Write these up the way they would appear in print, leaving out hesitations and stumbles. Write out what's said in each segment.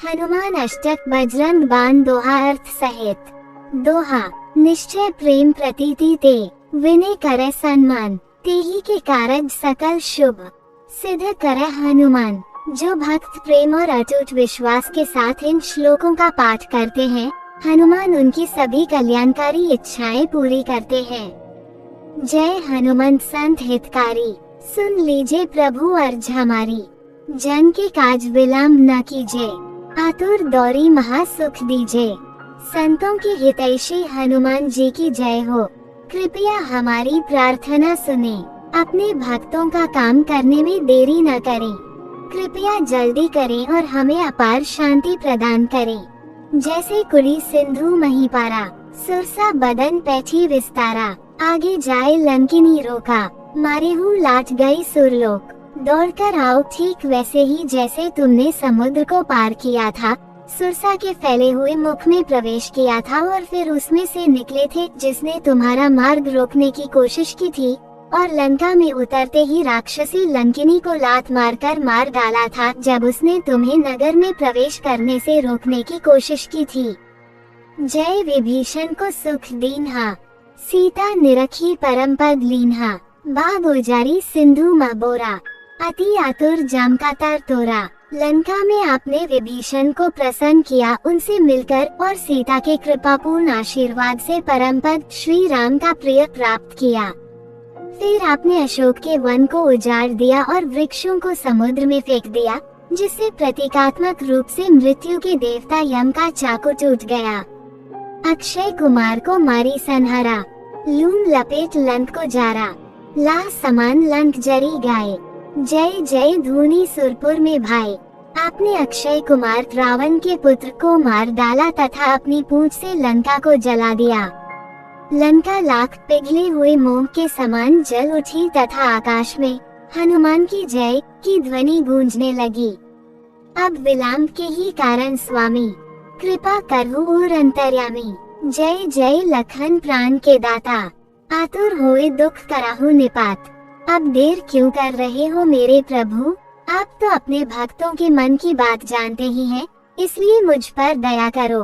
हनुमान अष्टक बजरंग बाण दोहा अर्थ सहित। दोहा निश्चय प्रेम प्रतीति ते, विनय करे सम्मान, तेहि के कारज सकल शुभ सिद्ध करे हनुमान। जो भक्त प्रेम और अटूट विश्वास के साथ इन श्लोकों का पाठ करते हैं, हनुमान उनकी सभी कल्याणकारी इच्छाएं पूरी करते हैं। जय हनुमंत संत हितकारी, सुन लीजिए प्रभु अर्ज हमारी। जन के काज विलम्ब न कीजिए, आतुर दौरी महासुख दीजिए। संतों के हितैषी हनुमान जी की जय हो। कृपया हमारी प्रार्थना सुने, अपने भक्तों का काम करने में देरी न करें। कृपया जल्दी करें और हमें अपार शांति प्रदान करें। जैसे कुली सिंधु महीपारा, सुरसा बदन पैठी विस्तारा। आगे जाए लंकिनी रोका, मारे हूँ लाट गई सुरलोक। दौड़कर आओ ठीक वैसे ही जैसे तुमने समुद्र को पार किया था, सुरसा के फैले हुए मुख में प्रवेश किया था और फिर उसमें से निकले थे, जिसने तुम्हारा मार्ग रोकने की कोशिश की थी और लंका में उतरते ही राक्षसी लंकिनी को लात मारकर मार डाला था, जब उसने तुम्हें नगर में प्रवेश करने से रोकने की कोशिश की थी। जय विभीषण को सुख दीन्हा, सीता निरखी परम पद लीन्हा। बाग उजारी सिंधु मबोरा, अति आतुर जामकातर तोरा। लंका में आपने विभीषण को प्रसन्न किया, उनसे मिलकर और सीता के कृपापूर्ण आशीर्वाद से परम पद श्री राम का प्रिय प्राप्त किया। फिर आपने अशोक के वन को उजाड़ दिया और वृक्षों को समुद्र में फेंक दिया, जिससे प्रतीकात्मक रूप से मृत्यु के देवता यम का चाकू टूट गया। अक्षय कुमार को मारी संहारा, लूम लपेट लंक को जारा। ला समान लंक जरी गाये, जय जय धूनी सुरपुर में भाई। आपने अक्षय कुमार रावण के पुत्र को मार डाला तथा अपनी पूंछ से लंका को जला दिया। लंका लाख पिघले हुए मोम के समान जल उठी तथा आकाश में हनुमान की जय की ध्वनि गूंजने लगी। अब विलंब के ही कारण स्वामी, कृपा करहु और अंतर्यामी। जय जय लखन प्राण के दाता, आतुर होए दुख कराहु निपात। अब देर क्यों कर रहे हो मेरे प्रभु, आप तो अपने भक्तों के मन की बात जानते ही हैं, इसलिए मुझ पर दया करो।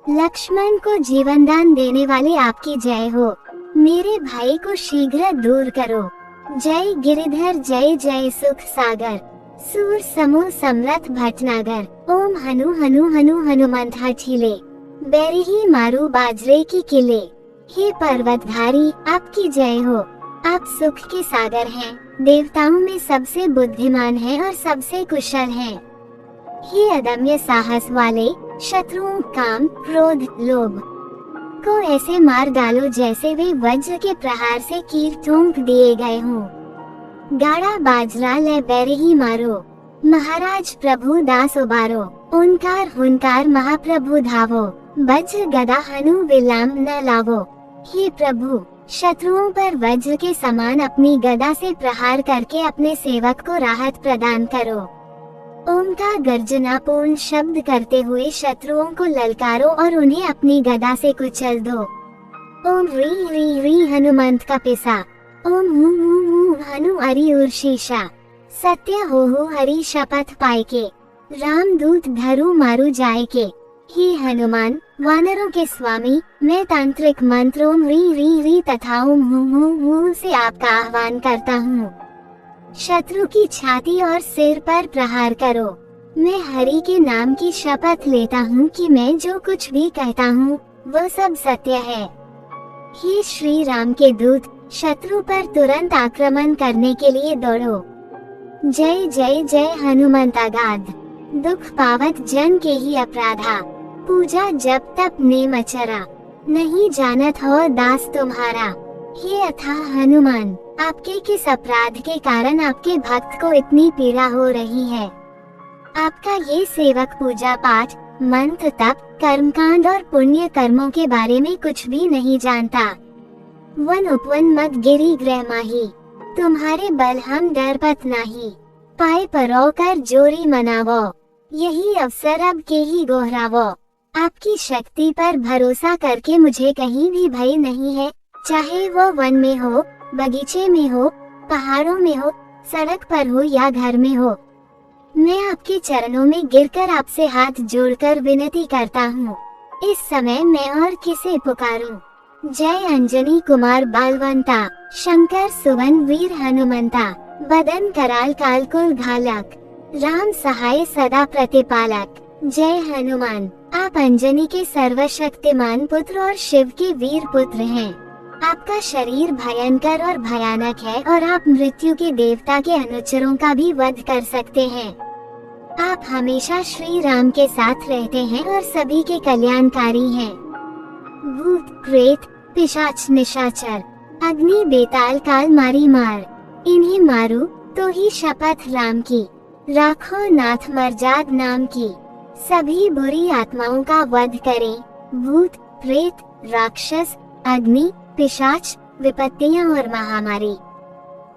लक्ष्मण को जीवन दान देने वाले आपकी जय हो, मेरे भाई को शीघ्र दूर करो। जय गिरिधर जय जय सुख सागर, सूर समूह समरथ भटनागर। ओम हनु हनु हनु हनुमंत हठीले, बैरिही मारू बाजरे की किले। हे पर्वतधारी आपकी जय हो, आप सुख के सागर हैं, देवताओं में सबसे बुद्धिमान हैं और सबसे कुशल हैं। हे अदम्य साहस वाले, शत्रुओं काम क्रोध लोभ को ऐसे मार डालो जैसे वे वज्र के प्रहार से कील ठोंक दिए गए हों। गाड़ा बाजरा ले बैरिही मारो, महाराज प्रभु दास उबारो। ओंकार हुंकार महाप्रभु धावो, वज्र गदा हनु विलंब न लावो। हे प्रभु, शत्रुओं पर वज्र के समान अपनी गदा से प्रहार करके अपने सेवक को राहत प्रदान करो। ओम का गर्जनापूर्ण शब्द करते हुए शत्रुओं को ललकारो और उन्हें अपनी गदा से कुचल दो। ओम री री री हनुमंत का पिसा, ओम हु हनु अरि उर्शीषा। सत्य हो हरि शपथ पाए के, राम दूत धरु मारू जाए के। हे हनुमान, वानरों के स्वामी, मैं तांत्रिक मंत्र ओम री री री तथा ओम हूँ से आपका आह्वान करता हूँ। शत्रु की छाती और सिर पर प्रहार करो। मैं हरि के नाम की शपथ लेता हूँ कि मैं जो कुछ भी कहता हूँ वह सब सत्य है। हे श्री राम के दूत, शत्रु पर तुरंत आक्रमण करने के लिए दौड़ो। जय जय जय हनुमंत अगाध, दुख पावत जन के ही अपराधा। पूजा जब तप नेम अचरा, नहीं जानत हो दास तुम्हारा। हे अथाह हनुमान, आपके किस अपराध के कारण आपके भक्त को इतनी पीड़ा हो रही है। आपका ये सेवक पूजा पाठ, मंत्र तप, कर्मकांड और पुण्य कर्मों के बारे में कुछ भी नहीं जानता। वन उपवन मत गिरी ग्रह माही, तुम्हारे बल हम डरपत नाही। पाए परो कर जोरी मनावो, यही अवसर अब के ही गोहरावो। आपकी शक्ति पर भरोसा करके मुझे कहीं भी भय नहीं है, चाहे वो वन में हो, बगीचे में हो, पहाड़ों में हो, सड़क पर हो या घर में हो। मैं आपके चरणों में गिरकर आपसे हाथ जोड़कर विनती करता हूँ, इस समय मैं और किसे पुकारूं? जय अंजनी कुमार बालवंता, शंकर सुवन वीर हनुमंता, बदन कराल कालकुल घालक, राम सहाय सदा प्रतिपालक। जय हनुमान। आप अंजनी के सर्वशक्तिमान पुत्र और शिव के वीर पुत्र हैं। आपका शरीर भयंकर और भयानक है और आप मृत्यु के देवता के अनुचरों का भी वध कर सकते हैं। आप हमेशा श्री राम के साथ रहते हैं और सभी के कल्याणकारी हैं। भूत प्रेत पिशाच निशाचर अग्नि बेताल काल मारी मार, इन्हें मारो तो ही शपथ राम की, राखो नाथ मर्जाद नाम की। सभी बुरी आत्माओं का वध करें, भूत प्रेत राक्षस अग्नि पिशाच विपत्तियां और महामारी।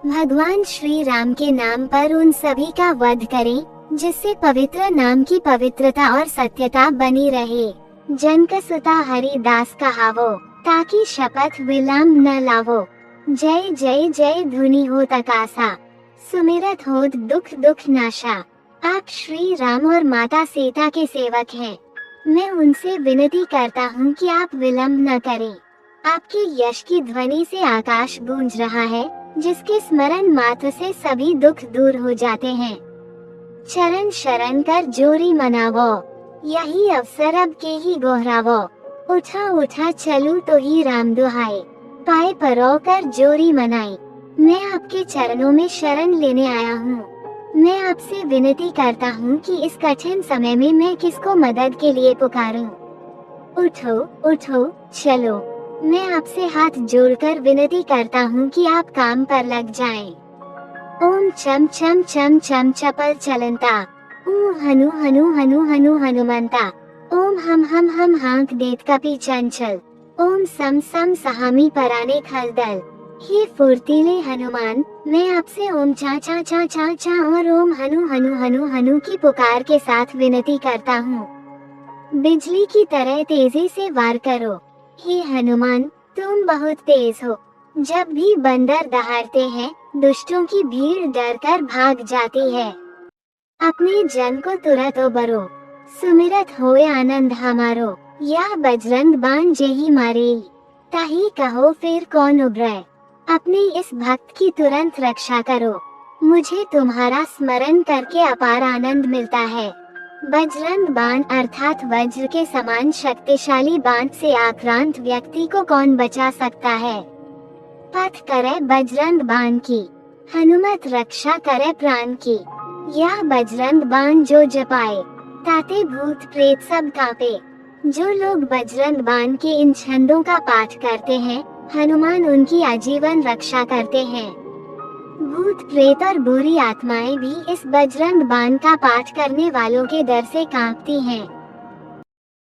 भगवान श्री राम के नाम पर उन सभी का वध करें, जिससे पवित्र नाम की पवित्रता और सत्यता बनी रहे। जनकसुता हरिदास कहावो, ताकि शपथ विलंब न लावो। जय जय जय धुनि हो तकासा, सुमिरत होत दुख दुख नाशा। आप श्री राम और माता सीता के सेवक हैं। मैं उनसे विनती करता हूँ कि आप विलंब न करें। आपके यश की ध्वनि से आकाश गूंज रहा है, जिसके स्मरण मात्र से सभी दुख दूर हो जाते हैं। चरण शरण कर जोरी मनावो, यही अवसर अब के ही गोहरावो। उठा उठा चलू तो ही राम दुहाई, पाए परो कर जोरी मनाई। मैं आपके चरणों में शरण लेने आया हूँ। मैं आपसे विनती करता हूँ कि इस कठिन समय में मैं किसको मदद के लिए पुकारूं। उठो उठो चलो। मैं आपसे हाथ जोड़कर विनती करता हूँ कि आप काम पर लग जाएं। ओम चम चम चम चम चपल चलंता, ओम हनु हनु हनु हनु हनुमंता, ओम हम हाँक देत कपि चंचल, ओम सम सम सहामी पराने खलदल। हे फुर्तीले हनुमान, मैं आपसे ओम चा चा चा चा चा और ओम हनु हनु हनु हनु की पुकार के साथ विनती करता हूँ। बिजली की तरह तेजी से वार करो। हे हनुमान, तुम बहुत तेज हो। जब भी बंदर दहाड़ते हैं, दुष्टों की भीड़ डरकर भाग जाती है। अपने जन को तुरंत उबरो, सुमिरत होए आनंद हमारो। या बजरंग बाण जेही मारे, ताही कहो फिर कौन उबरे। अपने इस भक्त की तुरंत रक्षा करो। मुझे तुम्हारा स्मरण करके अपार आनंद मिलता है। बजरंग बाण अर्थात वज्र के समान शक्तिशाली बाण से आक्रांत व्यक्ति को कौन बचा सकता है। पथ करे बजरंग बाण की, हनुमत रक्षा करे प्राण की। यह बजरंग बाण जो जपाए, ताते भूत प्रेत सब कांपे। जो लोग बजरंग बाण के इन छंदों का पाठ करते हैं, हनुमान उनकी आजीवन रक्षा करते हैं। भूत प्रेत और बुरी आत्माएं भी इस बजरंग बाण का पाठ करने वालों के डर से कांपती हैं।